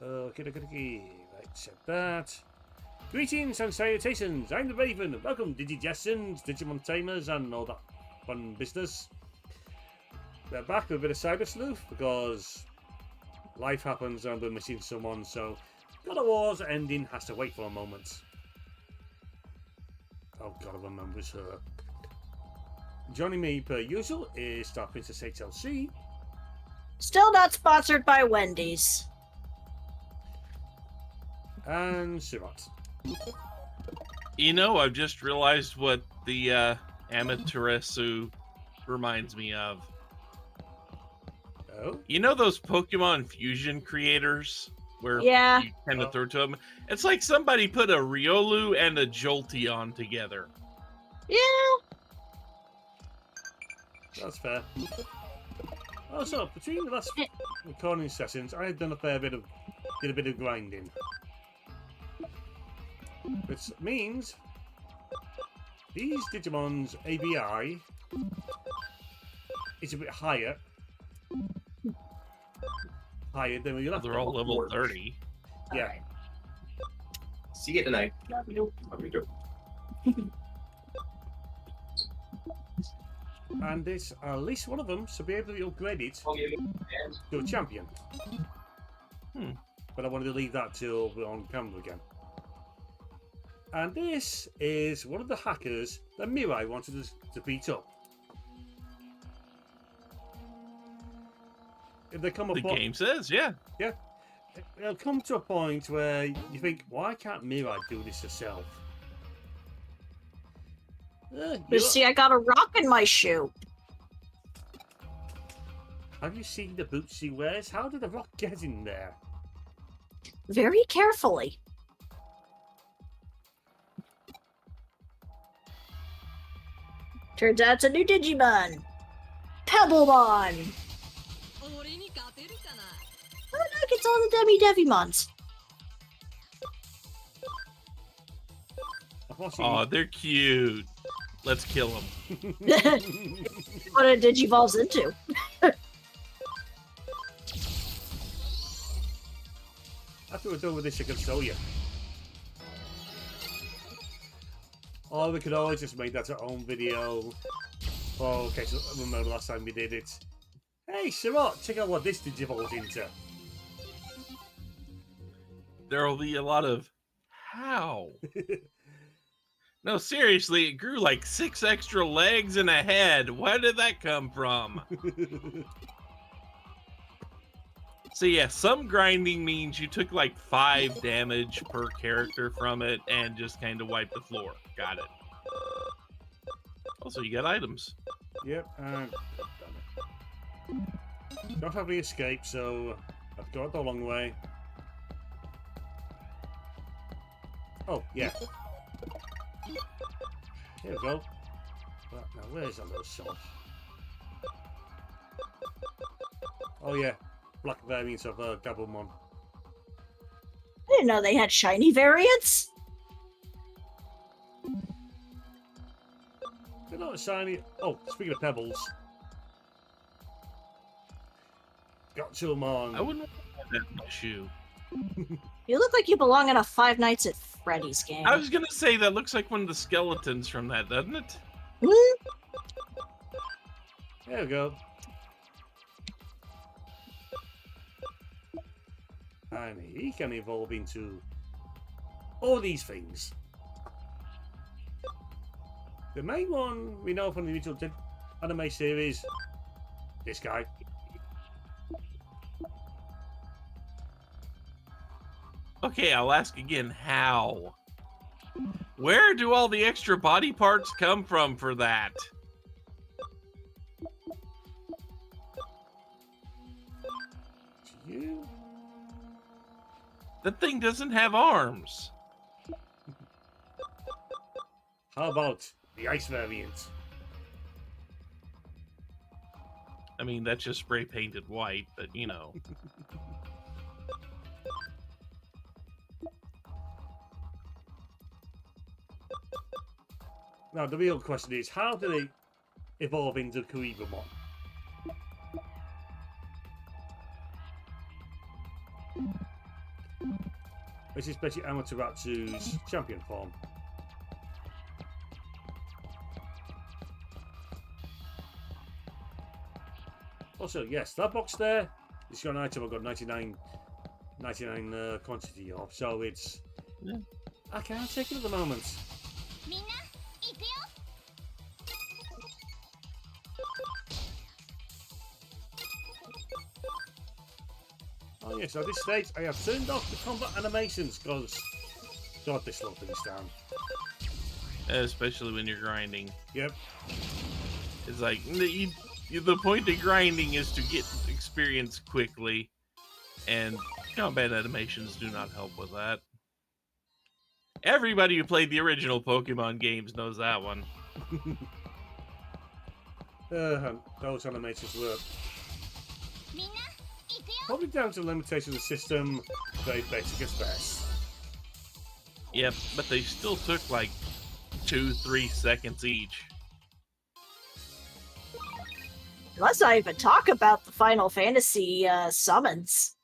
Okay. Right, set that. Greetings and salutations. I'm the Raven. Welcome, Digigestions, Digimon Tamers, and all that fun business. We're back with a bit of Cyber Sleuth because life happens and we're missing someone, so God of War's ending has to wait for a moment. Oh God, I remember her. Joining me per usual is StarprincessHLC. Still not sponsored by Wendy's. And Surat. You know, I've just realized what the Amaterasu reminds me of. Oh? You know those Pokemon fusion creators where Yeah. you kind of throw to them? It's like somebody put a Riolu and a Jolteon together. Yeah. That's fair. Also, between the last recording sessions, I had done did a bit of grinding. Which means these Digimon's ABI is a bit higher than we left. They're all level 30. Yeah. All right. See you tonight. Love you. And this, at least one of them should be able to upgrade it to a champion. But I wanted to leave that till we're on camera again. And this is one of the hackers that Mirai wanted us to beat up. If they come The game says, yeah. Yeah. It'll come to a point where you think, why can't Mirai do this herself? You see, I got a rock in my shoe. Have you seen the boots she wears? How did the rock get in there? Very carefully. Turns out it's a new Digimon. Pebblemon! Oh look, it's all the Devimons. Oh, they're cute. Let's kill them. What it Digivolves into. After we're done with this, I can show you. Or we could always just make that our own video. Oh, okay, so I remember last time we did it. Hey, Sherrod, check out what this Digivolves into. There'll be a lot of how. No, seriously, it grew like 6 extra legs and a head. Where did that come from? So yeah, some grinding means you took like 5 damage per character from it and just kind of wiped the floor. Got it. Also, you got items. Yep, and don't have any escape, so I've got the long way. Oh, yeah. Here we go. Right, now, where's that little shop? Oh, yeah. Black variants of Gabumon. I didn't know they had shiny variants. They're not shiny. Oh, speaking of pebbles. Got Chillmon. I wouldn't want that in my shoe. You look like you belong in a Five Nights at Freddy's game. I was gonna say that looks like one of the skeletons from that, doesn't it? There we go. And he can evolve into all these things. The main one we know from the original anime series, this guy. Okay, I'll ask again, how? Where do all the extra body parts come from for that? You? That thing doesn't have arms. How about the ice variant? I mean, that's just spray painted white, but you know. Now, the real question is, how do they evolve into Kuribamon? This is basically Amateratu's champion form. Also, yes, that box there, it's got an item I've got 99 quantity of, so it's... Yeah. I can't take it at the moment. Oh yes, at this stage I have turned off the combat animations because God, they slow things down. Especially when you're grinding. Yep. It's like the point of grinding is to get experience quickly, and combat animations do not help with that. Everybody who played the original Pokemon games knows that one. Those animations were probably down to the limitation of the system, very basic at best. Yep, but they still took like 2-3 seconds each. Let's not even talk about the Final Fantasy summons.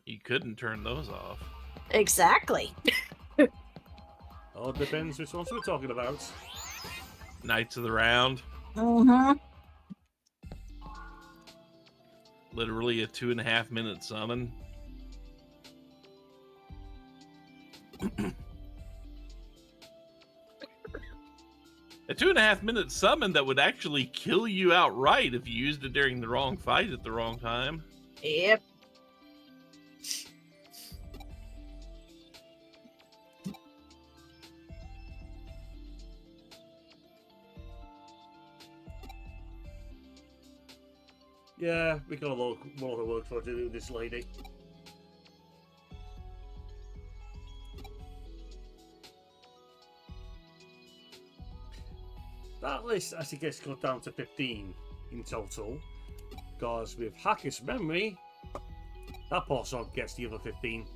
You couldn't turn those off. Exactly. Oh, it depends which ones we're talking about. Knights of the Round. Mm-hmm. Literally a 2.5-minute summon. A 2.5-minute summon that would actually kill you outright if you used it during the wrong fight at the wrong time. Yep. Yeah, we got a lot of work for to do with this lady. That list actually gets cut down to 15 in total, because with Hacker's Memory, that also gets the other 15.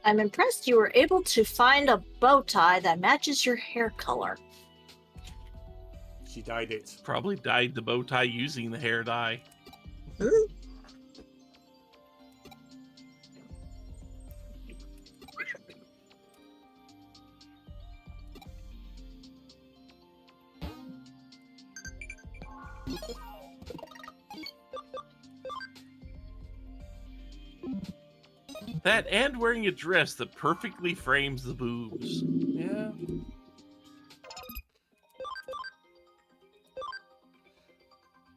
I'm impressed you were able to find a bow tie that matches your hair color. She dyed it. Probably dyed the bow tie using the hair dye. That and wearing a dress that perfectly frames the boobs. Yeah.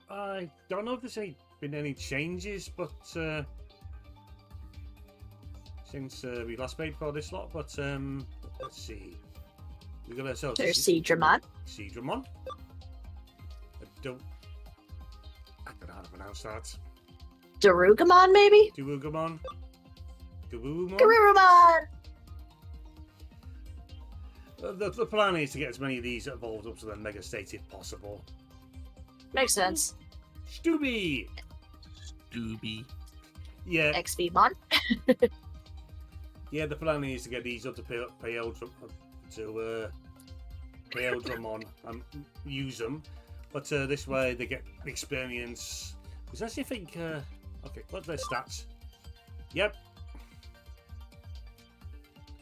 I don't know if there's been any changes, but since we last made for this lot, but let's see. We got ourselves There's Seadramon. Seadramon. I don't know how to pronounce that. Darugamon, maybe? Darugamon. Garurumon? Garurumon! The plan is to get as many of these evolved up to the Mega State if possible. Makes sense. Stubby! Yeah. XVmon. Yeah, the plan is to get these up to Paeldramon and use them. But this way they get experience. Because actually I think... okay, what's their stats? Yep.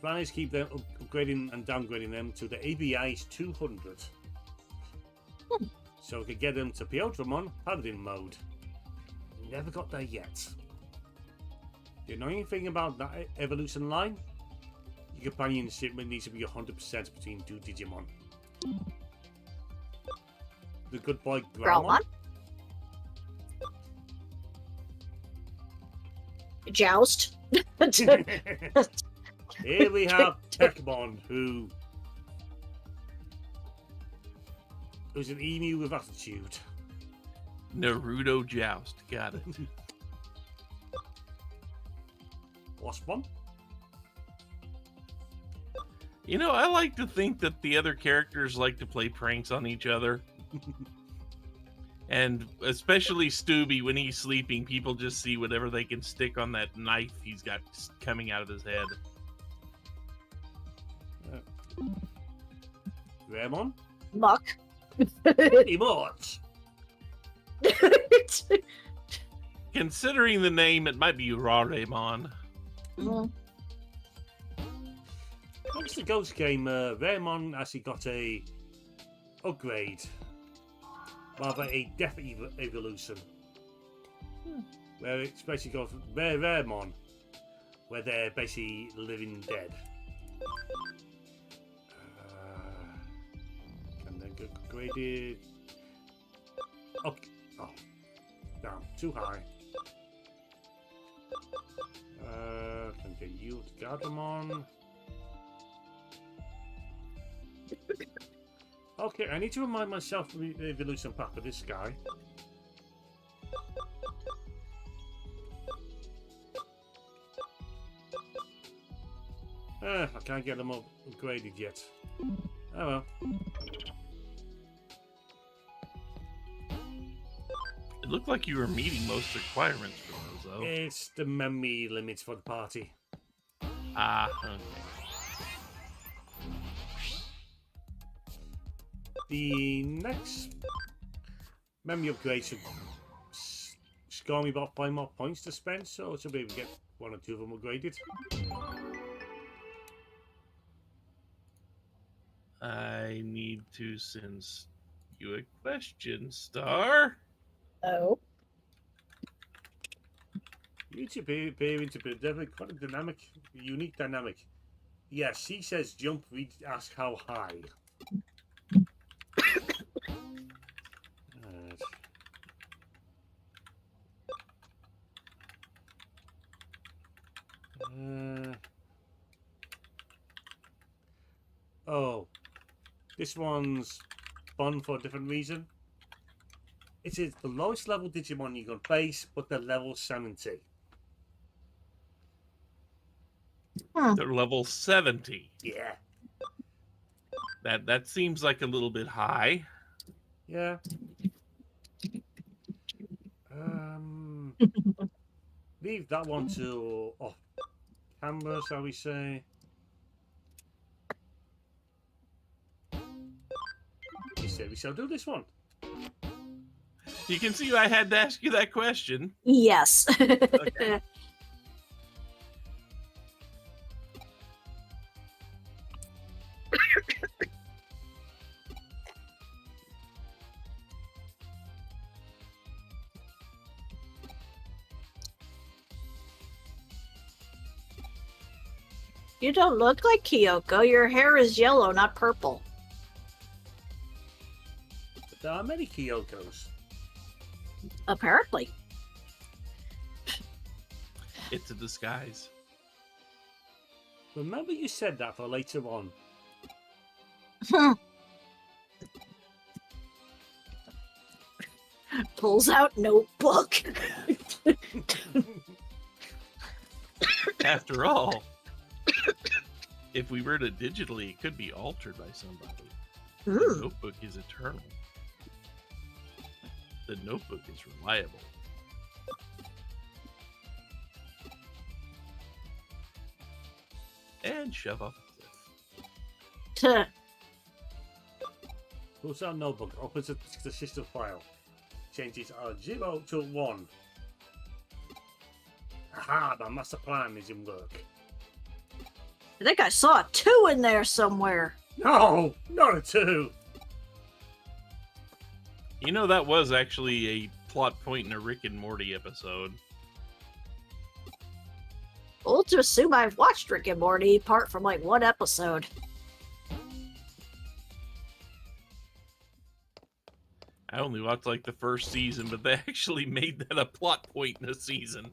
Plan is to keep them upgrading and downgrading them to the ABI's 200. So we could get them to Paeldramon Paladin mode. Never got there yet. The annoying thing about that evolution line, your companionship needs to be 100% between two Digimon. The good boy Growlmon. Joust. Here we have Techmon, who's an emu with attitude. Naruto Joust. Got it. Waspmon. You know, I like to think that the other characters like to play pranks on each other. And especially Stubby, when he's sleeping, people just see whatever they can stick on that knife he's got coming out of his head. Raymon? Muck. Pretty much. Considering the name, it might be Raymon. Mm. Thanks to Ghost Game, Raymon actually got a upgrade. Rather a death evolution. Where it's basically goes Raymon, where they're basically living dead. And then get upgraded. Okay. Oh. Down. Too high. Can get you to Gardamon. Okay, I need to remind myself of the evolution pack of this guy. I can't get them upgraded yet. Oh well. It looked like you were meeting most requirements for those, though. It's the memory limits for the party. Ah, okay. The next memory upgrade should score me about 5 more points to spend, so I should be able to get 1 or 2 of them upgraded. I need to send you a question, Star. Oh. You should be appearing to be quite a dynamic, unique dynamic. Yes, he says jump, we ask how high. Oh, this one's fun for a different reason. It is the lowest level Digimon you can face, but they're level 70. They're level 70. Yeah. That seems like a little bit high. Yeah. Leave that one to off camera, shall we say? We said we shall do this one. You can see I had to ask you that question. Yes. Okay. You don't look like Kyoko. Your hair is yellow, not purple. But there are many Kyokos. Apparently. It's a disguise. Remember you said that for later on. Pulls out notebook. After all, if we were to digitally, it could be altered by somebody. The notebook is eternal. The notebook is reliable. And shove off a cliff. Pulls out notebook, opens the system file. Changes 0 to 1. Aha, the master plan is in work. I think I saw a 2 in there somewhere. No, not a 2. You know, that was actually a plot point in a Rick and Morty episode. Well, to assume I've watched Rick and Morty apart from like 1 episode. I only watched like the first season, but they actually made that a plot point in a season.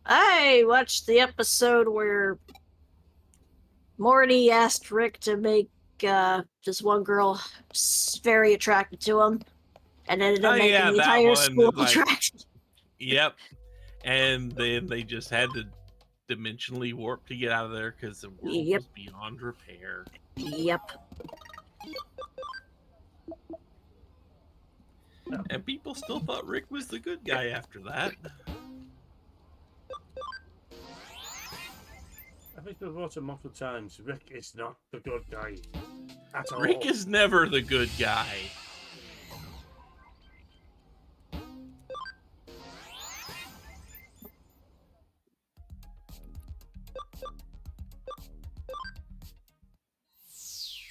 I watched the episode where Morty asked Rick to make this one girl very attracted to him, and ended up making the entire school attracted. Yep. And then they just had to dimensionally warp to get out of there because the world was beyond repair. Yep. And people still thought Rick was the good guy after that. I've been brought up multiple times. Rick is not the good guy at all. Rick is never the good guy.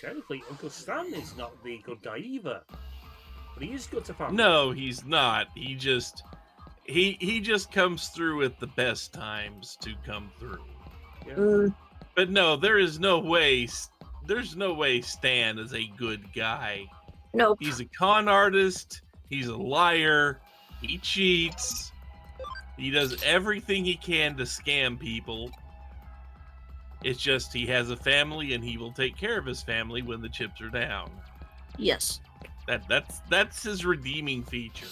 Technically, Uncle Stan is not the good guy either. But he is good to family. No, he's not. He just comes through at the best times to come through. Yeah. But no, there's no way Stan is a good guy. Nope. He's a con artist. He's a liar. He cheats. He does everything he can to scam people. It's just he has a family and he will take care of his family when the chips are down. Yes. That's his redeeming feature.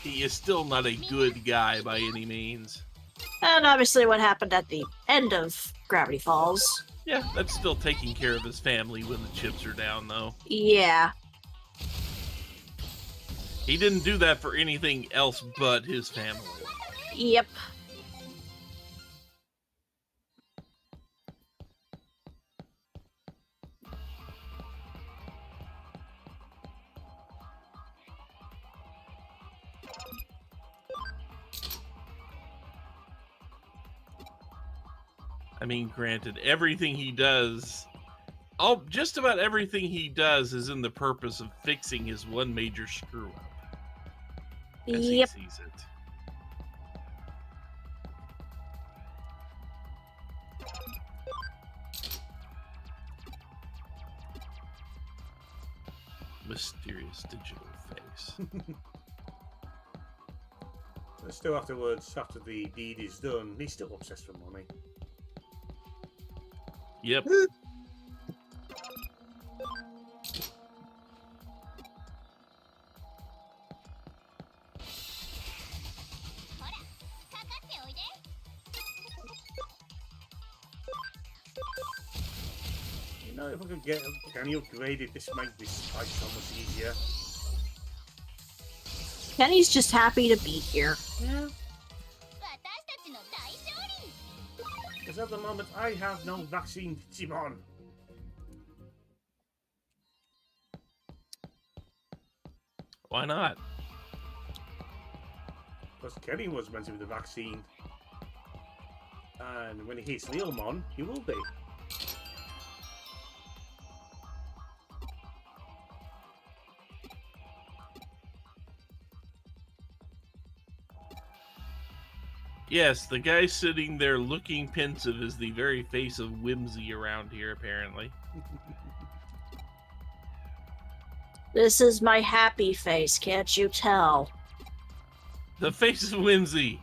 He is still not a good guy by any means. And obviously what happened at the end of Gravity Falls. Yeah, that's still taking care of his family when the chips are down, though. Yeah. He didn't do that for anything else but his family. Yep. I mean, granted, everything he does, just about everything he does is in the purpose of fixing his one major screw up. As Yep. he sees it. Mysterious digital face. But still afterwards, after the deed is done, he's still obsessed with money. Yep. You know, if I could get Kenny upgraded, this might be like so much easier. Kenny's just happy to be here. Yeah. Because at the moment, I have no vaccine Digimon. Why not? Because Kenny was meant to be the vaccine. And when he hits Leomon, he will be. Yes, the guy sitting there looking pensive is the very face of whimsy around here, apparently. This is my happy face, can't you tell? The face of whimsy.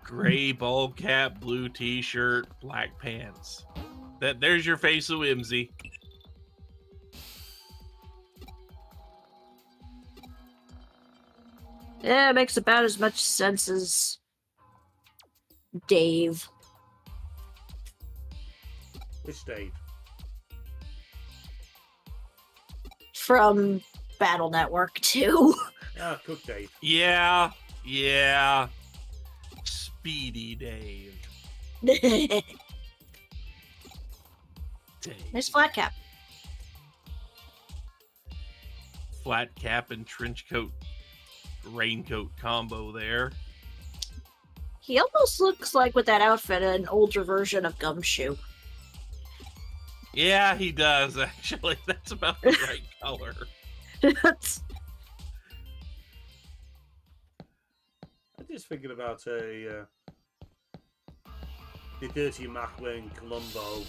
Gray ball cap, blue t-shirt, black pants. There's your face of whimsy. Yeah, it makes about as much sense as Dave. Which Dave? From Battle Network 2. Ah, Cook Dave. Yeah. Speedy Dave. Nice flat cap. Flat cap and trench coat, raincoat combo there. He almost looks like, with that outfit, an older version of Gumshoe. Yeah, he does, actually. That's about the right color. I'm just thinking about the dirty Mac wearing Columbo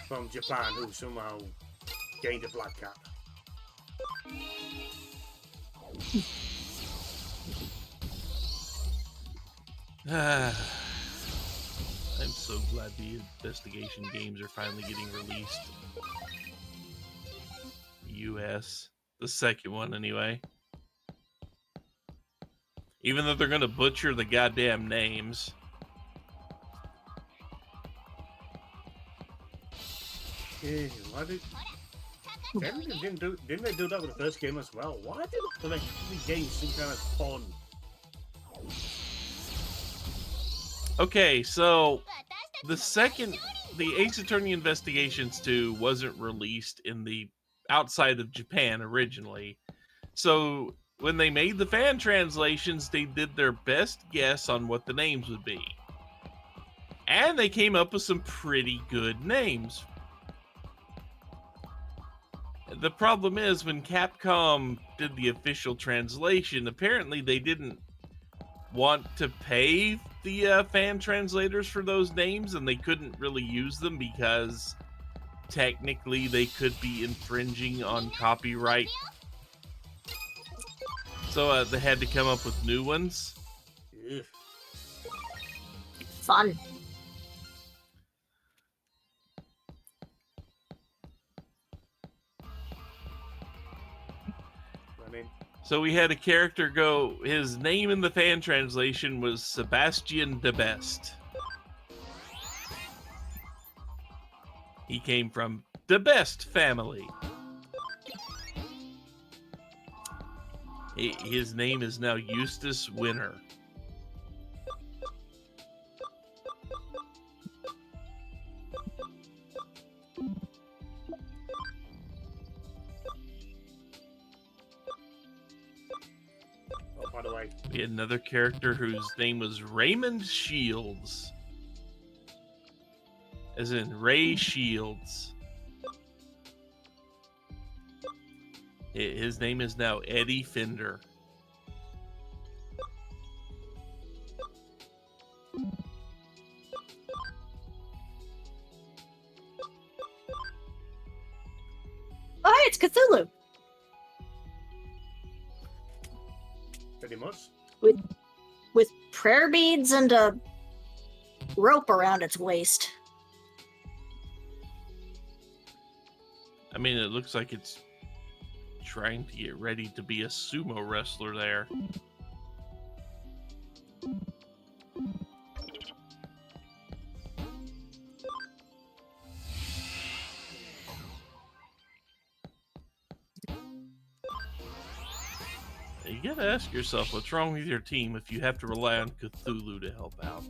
from Japan who somehow gained a black cap. I'm so glad the investigation games are finally getting released. US. The second one, anyway. Even though they're gonna butcher the goddamn names. Yeah, why didn't they do that with the first game as well? Why did they make the game some kind of fun? Okay, so the Ace Attorney Investigations 2 wasn't released in the outside of Japan originally. So when they made the fan translations, they did their best guess on what the names would be. And they came up with some pretty good names. The problem is when Capcom did the official translation, apparently they didn't want to pay the fan translators for those names, and they couldn't really use them because technically they could be infringing on copyright. So they had to come up with new ones. Ugh. Fun. I mean, So we had a character go, his name in the fan translation was Sebastian the Best. He came from the Best family. His name is now Eustace Winner. oh, by the way, We had another character whose name was Raymond Shields. As in Ray Shields. His name is now Eddie Fender. Oh, hey, it's Cthulhu. pretty much. With prayer beads and a rope around its waist. I mean, it looks like it's trying to get ready to be a sumo wrestler there. You gotta ask yourself what's wrong with your team if you have to rely on Cthulhu to help out.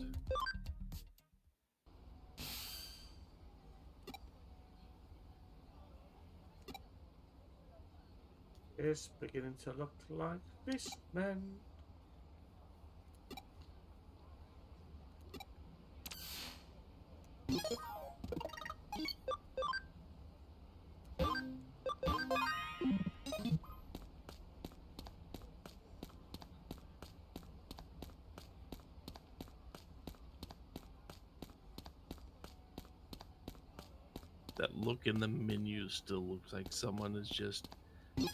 It's beginning to look like this, man. That look in the menu still looks like someone has just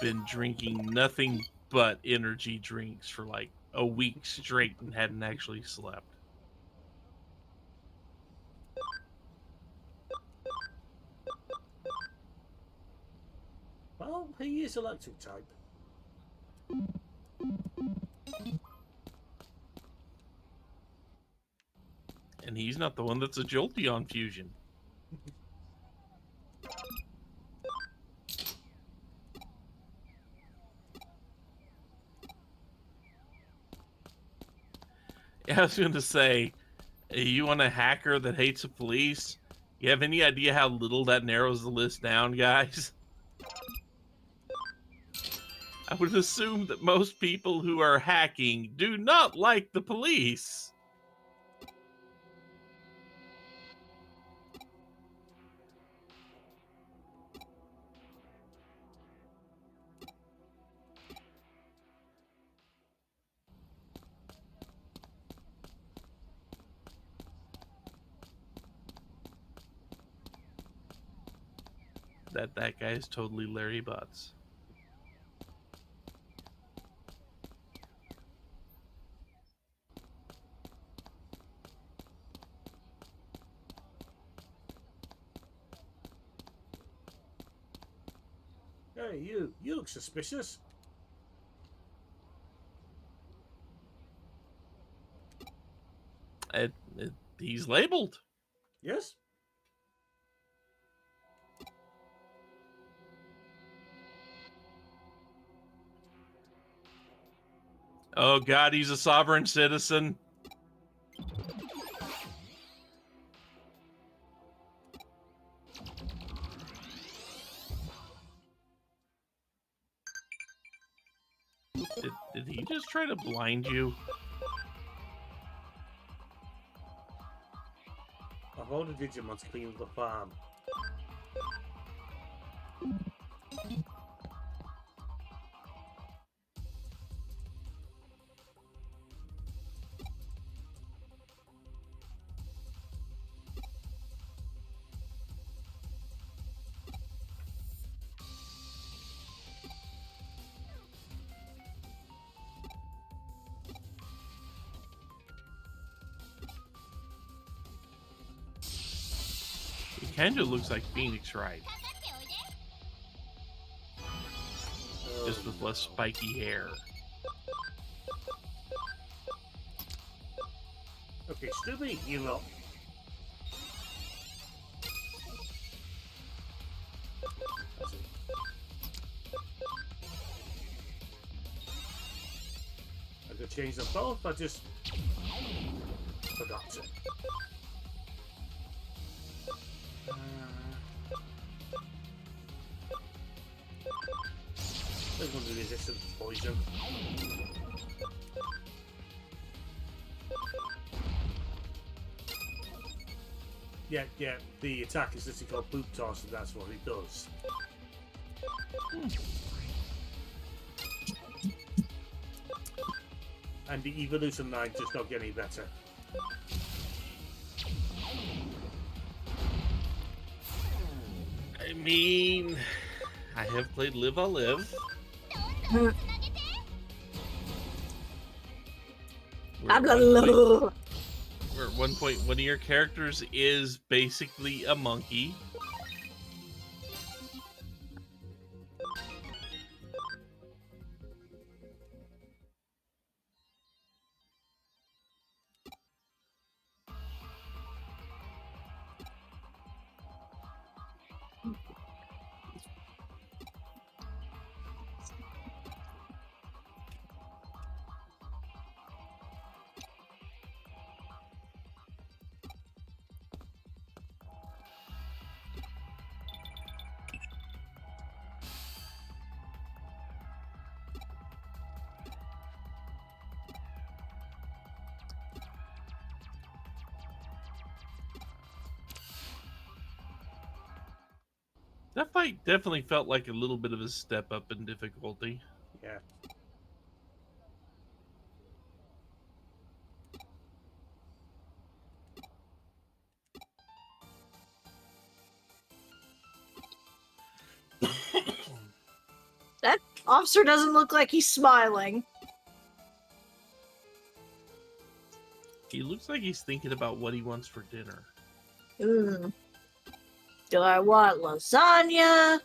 been drinking nothing but energy drinks for like a week straight and hadn't actually slept. Well, he is electric type. And he's not the one that's a Jolteon fusion. I was going to say, you want a hacker that hates the police? You have any idea how little that narrows the list down, guys? I would assume that most people who are hacking do not like the police. That guy is totally Larry Butts. Hey, you look suspicious. He's labeled. Yes? Oh god, he's a sovereign citizen. Did he just try to blind you? Of all the Digimon to clean the farm. It kind of looks like Phoenix Wright, just with less spiky hair. Okay, Stubby, you lot. That's it. I could change them both, I just forgot to. There's going to be resistant to poison. Yeah, the attack is literally called Poop Toss, and that's what it does. And the Evolution 9 does not get any better. I mean, I have played Live I'll Live. I'm gonna love. Where at one point one of your characters is basically a monkey. That fight definitely felt like a little bit of a step up in difficulty. Yeah. That officer doesn't look like he's smiling. He looks like he's thinking about what he wants for dinner. Do I want lasagna?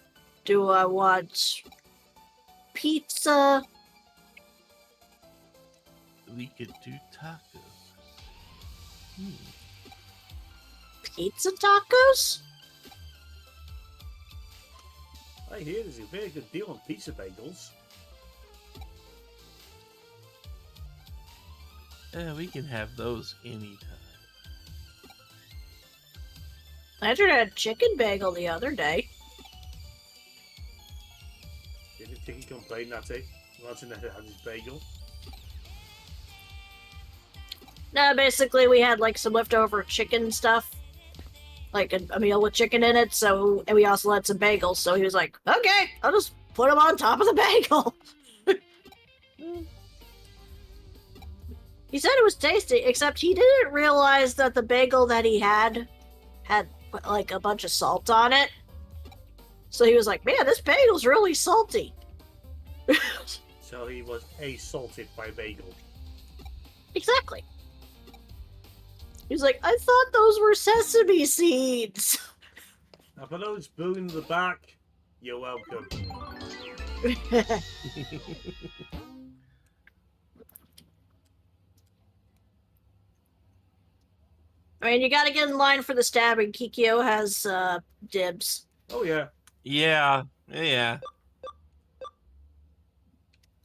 Do I want pizza? We could do tacos. Pizza tacos? I hear there's a very good deal on pizza bagels. We can have those anytime. I tried a chicken bagel the other day. Didn't think he complained that day. Imagine that he had his bagel. No, basically we had like some leftover chicken stuff. Like a meal with chicken in it, so, and we also had some bagels, so he was like, okay, I'll just put them on top of the bagel. He said it was tasty, except he didn't realize that the bagel that he had like a bunch of salt on it. So he was like, man, this bagel's really salty. So he was assaulted by bagel. Exactly. He was like, I thought those were sesame seeds. Now for those booing in the back, you're welcome. I mean, you gotta get in line for the stabbing. Kikyo has dibs. Oh yeah. Yeah.